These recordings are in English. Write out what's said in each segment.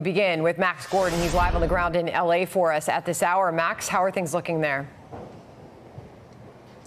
Begin with Max Gordon. He's live on the ground in LA for us at this hour. Max, how are things looking there?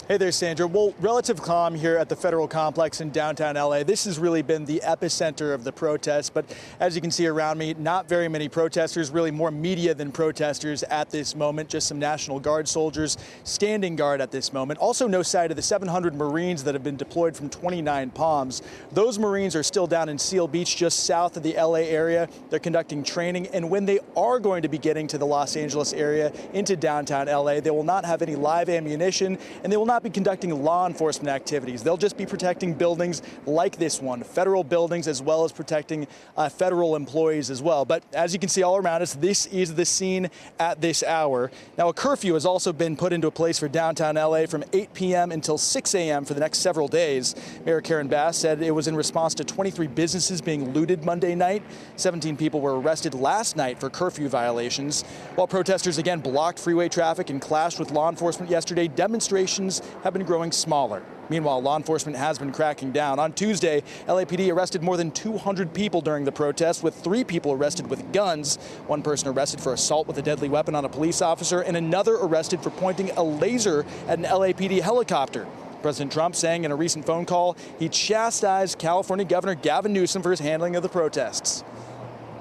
Hey there, Sandra. Well, relative calm here at the federal complex in downtown LA. This has really been the epicenter of the protests. But as you can see around me, not very many protesters, really more media than protesters at this moment. Just some National Guard soldiers standing guard at this moment. Also no sight of the 700 Marines that have been deployed from 29 Palms. Those Marines are still down in Seal Beach, just south of the LA area. They're conducting training. And when they are going to be getting to the Los Angeles area into downtown LA, they will not have any live ammunition and they will not be conducting law enforcement activities. They'll just be protecting buildings like this one, federal buildings, as well as protecting federal employees as well. But as you can see all around us, this is the scene at this hour. Now, a curfew has also been put into place for downtown LA from 8 p.m. until 6 a.m. for the next several days. Mayor Karen Bass said it was in response to 23 businesses being looted Monday night. 17 people were arrested last night for curfew violations. While protesters again blocked freeway traffic and clashed with law enforcement yesterday, demonstrations have been growing smaller. Meanwhile, law enforcement has been cracking down. On Tuesday, LAPD arrested more than 200 people during the protest, with 3 people arrested with guns. One person arrested for assault with a deadly weapon on a police officer, and another arrested for pointing a laser at an LAPD helicopter. President Trump saying in a recent phone call he chastised California Governor Gavin Newsom for his handling of the protests.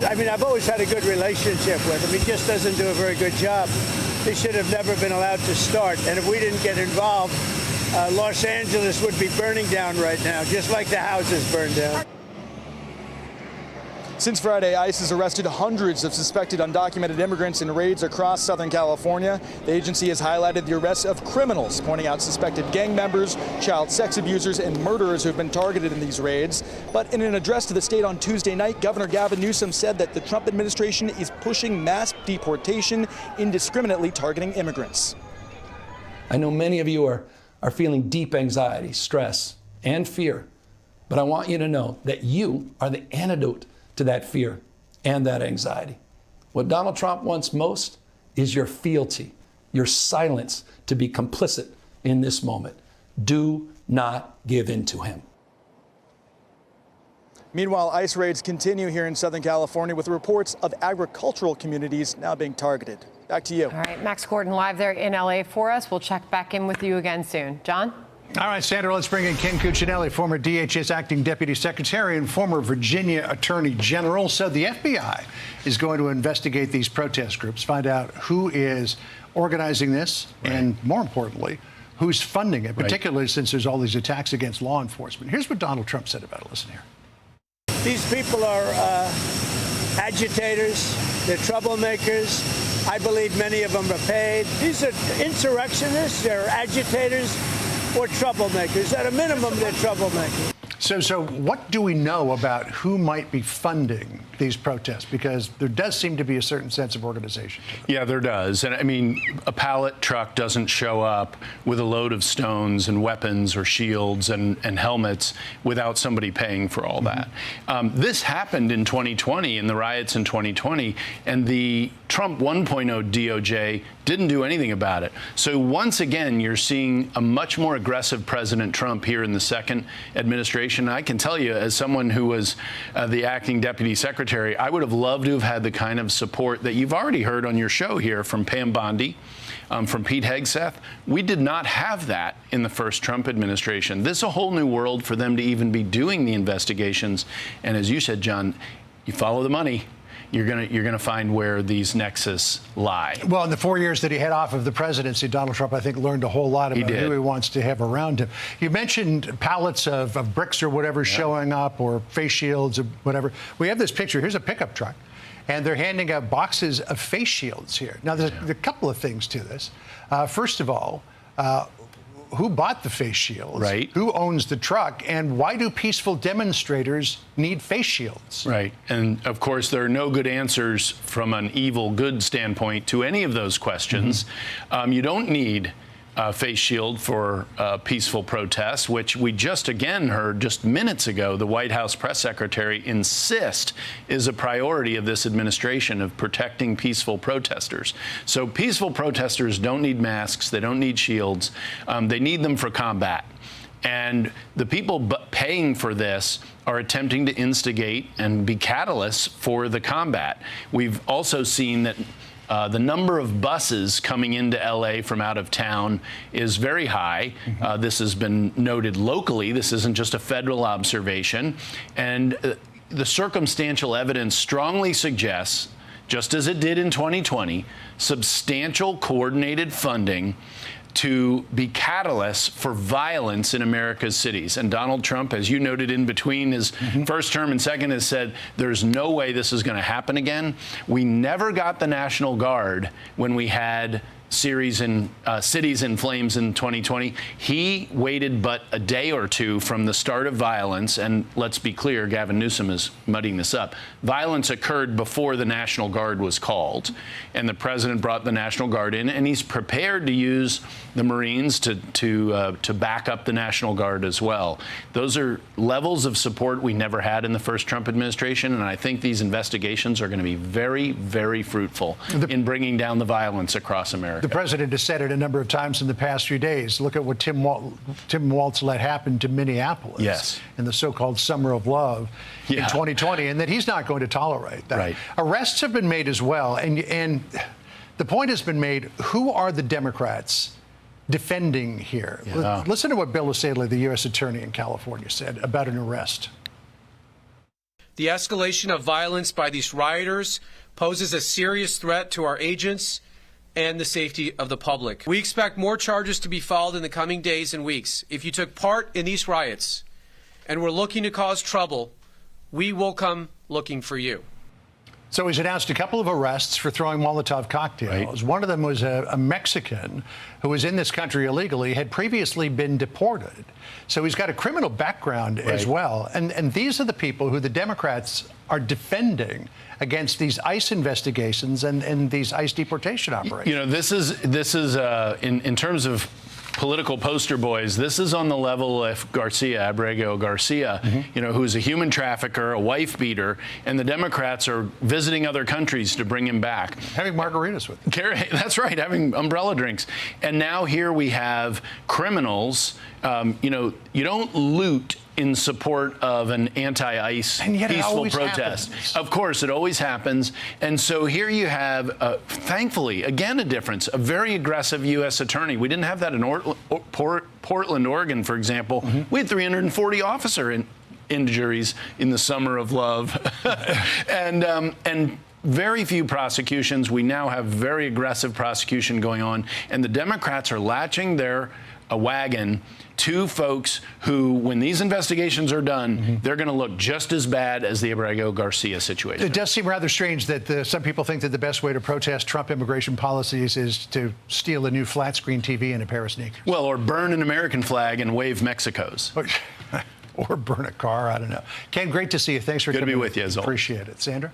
I mean, I've always had a good relationship with him. He just doesn't do a very good job. He should have never been allowed to start. And if we didn't get involved, Los Angeles would be burning down right now, just like the houses burned down. Since Friday, ICE has arrested hundreds of suspected undocumented immigrants in raids across Southern California. The agency has highlighted the arrest of criminals, pointing out suspected gang members, child sex abusers, and murderers who have been targeted in these raids. But in an address to the state on Tuesday night, Governor Gavin Newsom said that the Trump administration is pushing mass deportation, indiscriminately targeting immigrants. I know many of you are feeling deep anxiety, stress, and fear, but I want you to know that you are the antidote to that fear and that anxiety. What Donald Trump wants most is your fealty, your silence to be complicit in this moment. Do not give in to him. Meanwhile, ICE raids continue here in Southern California with reports of agricultural communities now being targeted. Back to you. All right, Max Gordon live there in LA for us. We'll check back in with you again soon. John? All right, Sandra, let's bring in Ken Cuccinelli, former DHS acting deputy secretary and former Virginia attorney general. So the FBI is going to investigate these protest groups, find out who is organizing this, and more importantly, who's funding it, particularly since there's all these attacks against law enforcement. Here's what Donald Trump said about it. Listen here. These people are agitators, they're troublemakers. I believe many of them are paid. These are insurrectionists, they're agitators, or troublemakers. At a minimum, they're troublemakers. So what do we know about who might be funding these protests? Because there does seem to be a certain sense of organization. Yeah, there does. And I mean, a pallet truck doesn't show up with a load of stones and weapons or shields and helmets without somebody paying for all that. This happened in 2020, in the riots in 2020, and the Trump 1.0 DOJ didn't do anything about it. So once again, you're seeing a much more aggressive President Trump here in the second administration. I can tell you, as someone who was the acting deputy secretary, I would have loved to have had the kind of support that you've already heard on your show here from Pam Bondi, from Pete Hegseth. We did not have that in the first Trump administration. This is a whole new world for them to even be doing the investigations. And as you said, John, you follow the money. You're gonna find where these nexus lie. Well, in the 4 years that he had off of the presidency, Donald Trump, I think, learned a whole lot about who he wants to have around him. You mentioned pallets of bricks or whatever showing up, or face shields or whatever. We have this picture. Here's a pickup truck, and they're handing out boxes of face shields here. Now, there's a couple of things to this. First of all, who bought the face shields? Right. Who owns the truck? And why do peaceful demonstrators need face shields? Right. And of course, there are no good answers from an evil good standpoint to any of those questions. You don't need face shield for peaceful protests, which we just again heard just minutes ago the White House press secretary insist is a priority of this administration, of protecting peaceful protesters. So peaceful protesters don't need masks. They don't need shields. They need them for combat. And the people paying for this are attempting to instigate and be catalysts for the combat. We've also seen that the number of buses coming into LA from out of town is very high. This has been noted locally. This isn't just a federal observation. And the circumstantial evidence strongly suggests, just as it did in 2020, substantial coordinated funding to be catalysts for violence in America's cities. And Donald Trump, as you noted in between his first term and second, has said there's no way this is going to happen again. We never got the National Guard when we had cities in flames in 2020. He waited but a day or two from the start of violence, and let's be clear, Gavin Newsom is muddying this up. Violence occurred before the National Guard was called, and the president brought the National Guard in, and he's prepared to use the Marines to back up the National Guard as well. Those are levels of support we never had in the first Trump administration, and I think these investigations are going to be very, very fruitful in bringing down the violence across America. The president has said it a number of times in the past few days. Look at what Tim Walz let happen to Minneapolis in the so-called Summer of Love in 2020, and that he's not going to tolerate that. Right. Arrests have been made as well, and the point has been made, who are the Democrats defending here? Listen to what Bill Lasadley, the U.S. attorney in California, said about an arrest. The escalation of violence by these rioters poses a serious threat to our agents and the safety of the public. We expect more charges to be filed in the coming days and weeks. If you took part in these riots and were looking to cause trouble, we will come looking for you. So he's announced a couple of arrests for throwing Molotov cocktails. Right. One of them was a Mexican who was in this country illegally, had previously been deported. So he's got a criminal background as well. And these are the people who the Democrats are defending against these ICE investigations and these ICE deportation operations. You know, this is in terms of political poster boys, this is on the level of Abrego Garcia, you know, who's a human trafficker, a wife beater, and the Democrats are visiting other countries to bring him back. Having margaritas with him. That's right, having umbrella drinks. And now here we have criminals. You know, you don't loot in support of an anti-ICE peaceful protest. Happens. Of course, it always happens. And so here you have, thankfully, again, a difference, a very aggressive U.S. attorney. We didn't have that in Portland, Oregon, for example. We had 340 officer injuries in the Summer of Love. and very few prosecutions. We now have very aggressive prosecution going on. And the Democrats are latching their wagon to folks who, when these investigations are done, they're going to look just as bad as the Abrego Garcia situation. It does seem rather strange that some people think that the best way to protest Trump immigration policies is to steal a new flat screen TV and a pair of sneakers. Well, or burn an American flag and wave Mexico's. Or burn a car, I don't know. Ken, great to see you. Thanks for coming. Good to be with you, as always. Appreciate it. Sandra?